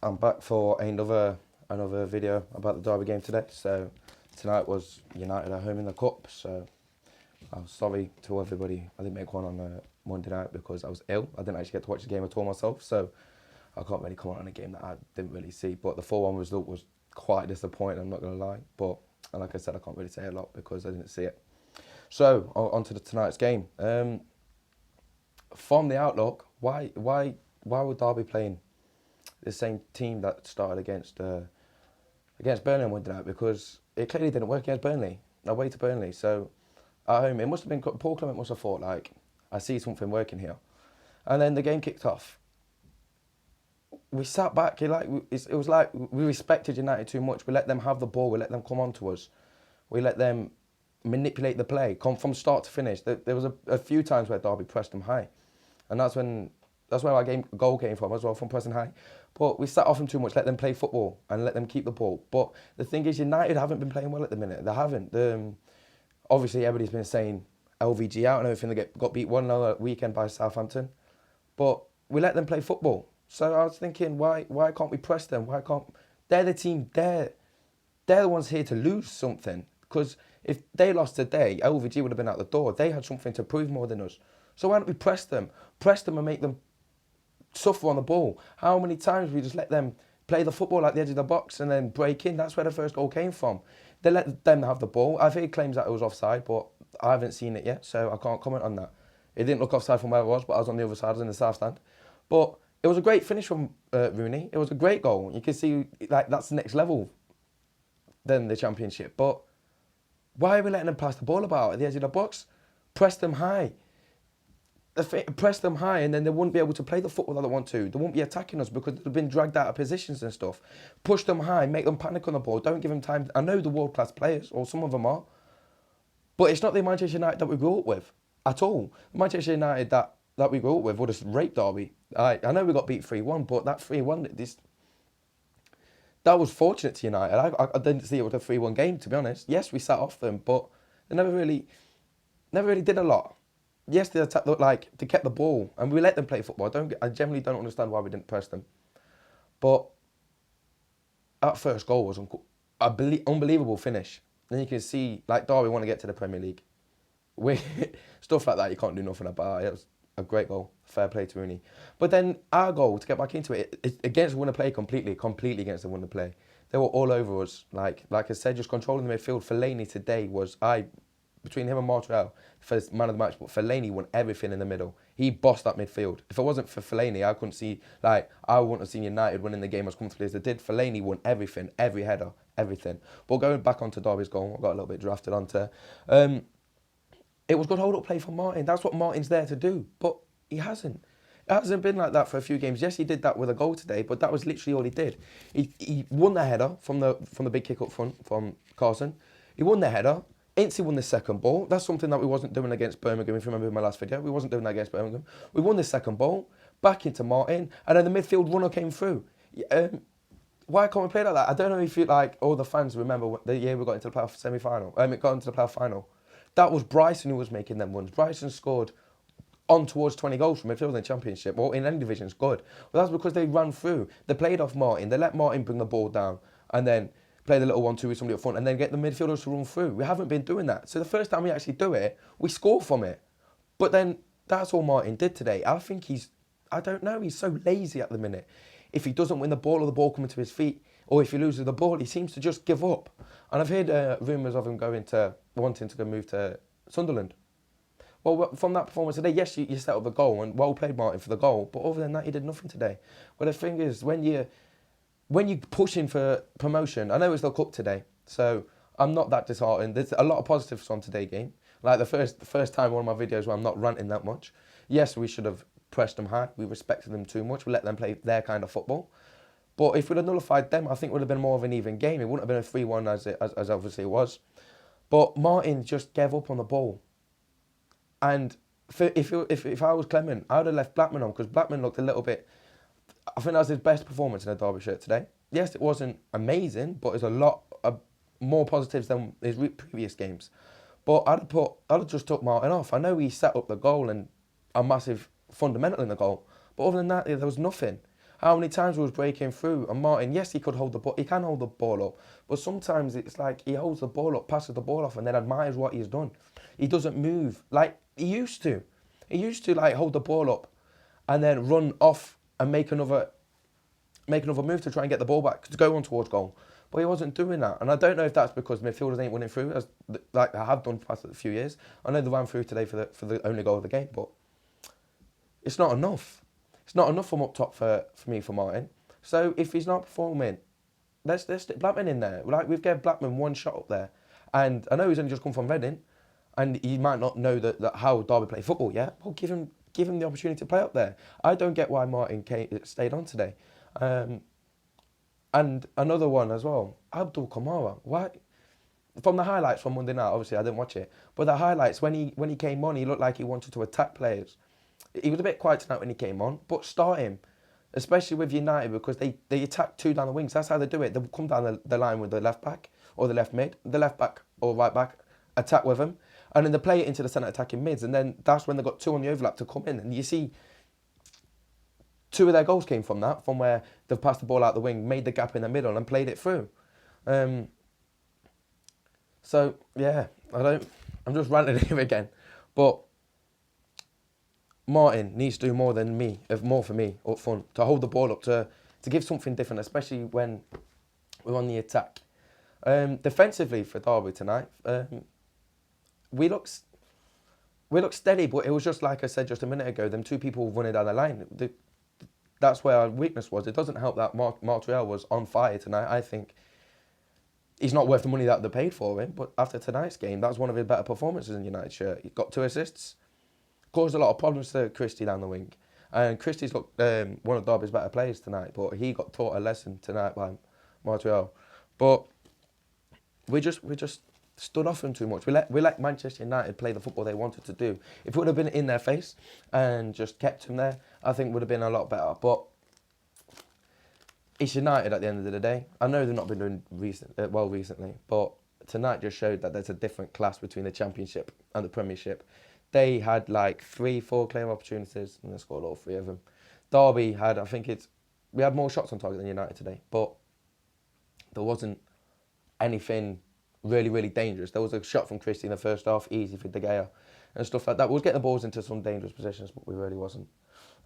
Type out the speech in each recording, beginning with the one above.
I'm back for another video about the Derby game today. So tonight was United at home in the cup. So I'm sorry to everybody. I didn't make one on Monday night because I was ill. I didn't actually get to watch the game at all myself. So I can't really comment on a game that I didn't really see. But the 4-1 result was quite disappointing. I'm not gonna lie. But like I said, I can't really say a lot because I didn't see it. So on to tonight's game. From the outlook, why would Derby playing the same team that started against Burnley on Monday night? Because it clearly didn't work against Burnley. Away to Burnley. So at home, it must have been Paul Clement must have thought like, I see something working here, and then the game kicked off. We sat back. It was like we respected United too much. We let them have the ball. We let them come on to us. We let them manipulate the play, come from start to finish. There was a few times where Derby pressed them high, and that's where our goal came from as well, from pressing high. But we sat off them too much, let them play football and let them keep the ball. But the thing is, United haven't been playing well at the minute. They haven't. Obviously, everybody's been saying LVG out and everything. They got beat 1-0 weekend by Southampton. But we let them play football. So I was thinking, why can't we press them? Why can't... They're the team, they're the ones here to lose something. Because if they lost today, LVG would have been out the door. They had something to prove more than us. So why don't we press them? Press them and make them suffer on the ball. How many times we just let them play the football at the edge of the box and then break in? That's where the first goal came from. They let them have the ball. I've heard claims that it was offside, but I haven't seen it yet, so I can't comment on that. It didn't look offside from where I was, but I was on the other side, I was in the south stand. But it was a great finish from Rooney. It was a great goal. You can see like that's the next level than the Championship. But why are we letting them pass the ball about at the edge of the box? Press them high. Press them high, and then they wouldn't be able to play the football that they want to. They won't be attacking us because they've been dragged out of positions and stuff. Push them high, make them panic on the ball. Don't give them time. I know the world-class players, or some of them are, but it's not the Manchester United that we grew up with at all. The Manchester United that we grew up with would have raped Derby. I know we got beat 3-1, but that 3-1, that was fortunate to United. I didn't see it was a 3-1 game, to be honest. Yes, we sat off them, but they never really did a lot. Yes, they attacked, like they kept the ball, and we let them play football. I generally don't understand why we didn't press them. But that first goal was unbelievable finish. Then you can see, like, Derby want to get to the Premier League. Stuff like that you can't do nothing about. It was a great goal. Fair play to Rooney. But then our goal, to get back into it, against the winner play completely against the winner play. They were all over us. Like I said, just controlling the midfield. Fellaini today was, between him and Martial, first man of the match, but Fellaini won everything in the middle. He bossed that midfield. If it wasn't for Fellaini, I couldn't see, I wouldn't have seen United winning the game as comfortably as they did. Fellaini won everything, every header, everything. But going back onto Derby's goal, I got a little bit drafted onto, it was good hold-up play for Martin. That's what Martin's there to do, but he hasn't. It hasn't been like that for a few games. Yes, he did that with a goal today, but that was literally all he did. He won the header from the big kick up front from Carson. He won the header. Ince won the second ball. That's something that we wasn't doing against Birmingham, if you remember in my last video. We wasn't doing that against Birmingham. We won the second ball, back into Martin, and then the midfield runner came through. Why can't we play like that? I don't know if you, like, all the fans remember the year we got into the playoff semi-final. It got into the playoff final. That was Bryson who was making them runs. Bryson scored on towards 20 goals from midfield in the Championship, or in any division, it's good. But that's because they ran through. They played off Martin. They let Martin bring the ball down, and then play the little 1-2 with somebody up front, and then get the midfielders to run through. We haven't been doing that. So the first time we actually do it, we score from it. But then that's all Martin did today. I think I don't know, he's so lazy at the minute. If he doesn't win the ball or the ball coming to his feet, or if he loses the ball, he seems to just give up. And I've heard rumours of him wanting to go move to Sunderland. Well, from that performance today, yes, you set up the goal, and well played, Martin, for the goal. But other than that, he did nothing today. But the thing is, when you're pushing for promotion, I know it's the cup today, so I'm not that disheartened. There's a lot of positives from today's game. Like the first time one of my videos where I'm not ranting that much. Yes, we should have pressed them hard. We respected them too much. We let them play their kind of football. But if we'd have nullified them, I think it would have been more of an even game. It wouldn't have been a 3-1 as obviously it was. But Martin just gave up on the ball. And if I was Clement, I would have left Blackman on, because Blackman looked a little bit... I think that was his best performance in a Derby shirt today. Yes, it wasn't amazing, but there's a lot of more positives than his previous games. But I'd have just took Martin off. I know he set up the goal and a massive fundamental in the goal, but other than that, there was nothing. How many times we was breaking through and Martin, yes, he could hold the ball, he can hold the ball up, but sometimes it's like he holds the ball up, passes the ball off, and then admires what he's done. He doesn't move like he used to. He used to like hold the ball up and then run off and make another move to try and get the ball back to go on towards goal. But he wasn't doing that, and I don't know if that's because midfielders ain't winning through as like I have done for the past few years. I know they ran through today for the only goal of the game, but it's not enough. It's not enough from up top for Martin. So if he's not performing, let's stick Blackman in there. Like we've given Blackman one shot up there, and I know he's only just come from Reading, and he might not know that how Derby play football yet. Well, give him the opportunity to play up there. I don't get why Martin stayed on today. And another one as well, Abdul Kamara. Why? From the highlights from Monday night, obviously I didn't watch it, but the highlights when he came on, he looked like he wanted to attack players. He was a bit quiet tonight when he came on, but start him, especially with United because they attack two down the wings. That's how they do it. They come down the line with the left back or the left mid, the left back or right back, attack with them, and then they play it into the centre attacking mids, and then that's when they got two on the overlap to come in, and you see. Two of their goals came from that, from where they've passed the ball out the wing, made the gap in the middle and played it through. So, yeah, I'm just ranting here again. But Martin needs to do more than more for me up front, to hold the ball up, to give something different, especially when we're on the attack. Defensively for Derby tonight, we look steady, but it was just like I said just a minute ago, them two people running down the line. That's where our weakness was. It doesn't help that Martial was on fire tonight. I think he's not worth the money that they paid for him, but after tonight's game, that was one of his better performances in United shirt. He got 2 assists, caused a lot of problems to Christie down the wing. And Christie's looked one of Derby's better players tonight, but he got taught a lesson tonight by Martial. But we just stood off him too much. We let Manchester United play the football they wanted to do. If it would have been in their face and just kept him there, I think it would have been a lot better. But it's United at the end of the day. I know they've not been doing well recently, but tonight just showed that there's a different class between the Championship and the Premiership. They had like 3-4 clear opportunities and they scored all 3 of them. Derby had, we had more shots on target than United today, but there wasn't anything really, really dangerous. There was a shot from Christie in the first half, easy for De Gea and stuff like that. We was getting the balls into some dangerous positions, but we really wasn't.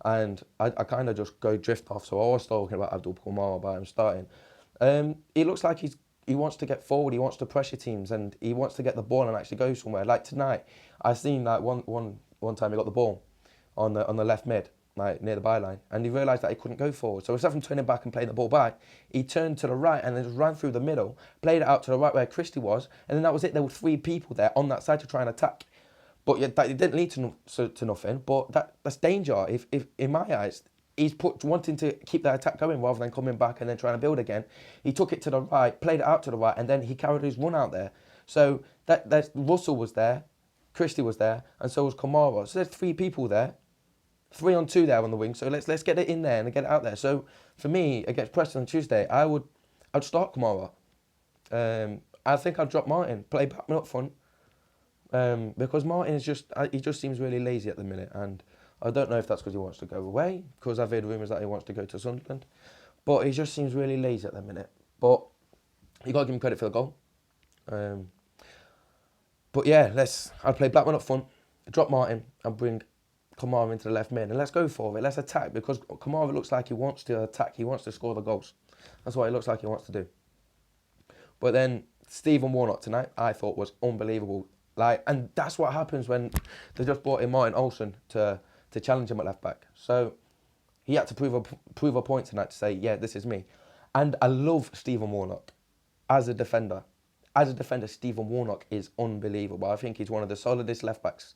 And I kind of just go drift off. So I was talking about Abdul Kamara by him starting. He looks like he wants to get forward. He wants to pressure teams and he wants to get the ball and actually go somewhere. Like tonight, I seen like one time he got the ball on the left mid, like near the byline, and he realised that he couldn't go forward. So instead of him turning back and playing the ball back, he turned to the right and then just ran through the middle, played it out to the right where Christie was, and then that was it. There were 3 people there on that side to try and attack. But it didn't lead to nothing. But that's danger. If in my eyes, he's wanting to keep that attack going rather than coming back and then trying to build again. He took it to the right, played it out to the right, and then he carried his run out there. So that Russell was there, Christie was there, and so was Kamara. So there's 3 people there, 3 on 2 there on the wing. So let's get it in there and get it out there. So for me against Preston on Tuesday, I'd start Kamara. I think I'd drop Martin, play Batman up front. Because Martin is he just seems really lazy at the minute, and I don't know if that's because he wants to go away, because I've heard rumours that he wants to go to Sunderland, but he just seems really lazy at the minute. But you got to give him credit for the goal. But yeah, I'd play Blackman up front, drop Martin, and bring Kamara into the left mid, and let's go for it. Let's attack, because Kamara looks like he wants to attack. He wants to score the goals. That's what it looks like he wants to do. But then Stephen Warnock tonight, I thought was unbelievable. And that's what happens when they just brought in Martin Olsen to challenge him at left back. So he had to prove a point tonight to say, yeah, this is me. And I love Stephen Warnock as a defender. As a defender, Stephen Warnock is unbelievable. I think he's one of the solidest left backs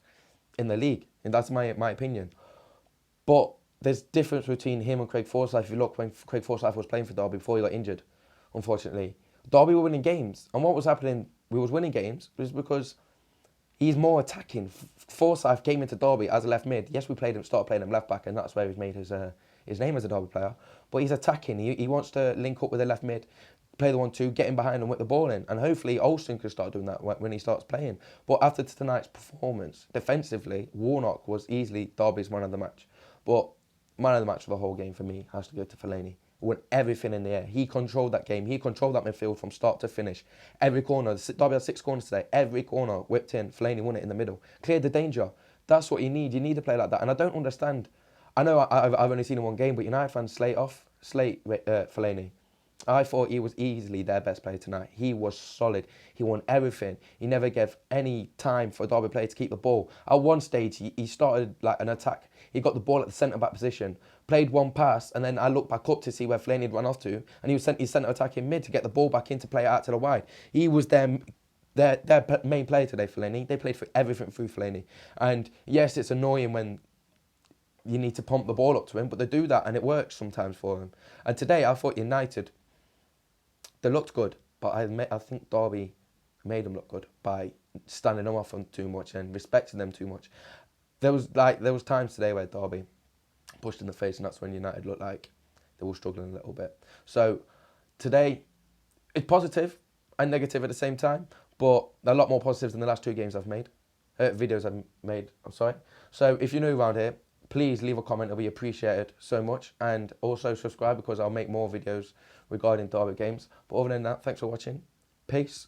in the league, and that's my opinion. But there's difference between him and Craig Forsyth. If you look when Craig Forsyth was playing for Derby before he got injured, unfortunately, Derby were winning games, and what was happening? We was winning games was because he's more attacking. Forsyth came into Derby as a left mid. Yes, started playing him left back, and that's where he's made his name as a Derby player. But he's attacking. He wants to link up with the left mid, play the 1-2, get in behind and whip the ball in. And hopefully Olsen can start doing that when he starts playing. But after tonight's performance, defensively, Warnock was easily Derby's man of the match. But man of the match for the whole game for me has to go to Fellaini. Won everything in the air. He controlled that game. He controlled that midfield from start to finish. Every corner, Derby had 6 corners today. Every corner whipped in. Fellaini won it in the middle. Cleared the danger. That's what you need. You need to play like that. And I don't understand. I know I've only seen him one game, but United fans slate Fellaini. I thought he was easily their best player tonight. He was solid. He won everything. He never gave any time for a Derby player to keep the ball. At one stage, he started like an attack. He got the ball at the centre-back position, played one pass, and then I looked back up to see where Fellaini had run off to, and he was sent his centre-attack in mid to get the ball back in to play it out to the wide. He was their main player today, Fellaini. They played for everything through Fellaini. And yes, it's annoying when you need to pump the ball up to him, but they do that, and it works sometimes for him. And today, I thought United, they looked good, but I think Derby made them look good by standing them off them too much and respecting them too much. There was times today where Derby pushed in the face, and that's when United looked like they were struggling a little bit. So today, it's positive and negative at the same time, but a lot more positives than the last 2 games I've made, videos I've made. I'm sorry. So if you're new around here, please leave a comment. It'll be appreciated so much. And also subscribe, because I'll make more videos regarding Derby games. But other than that, thanks for watching. Peace.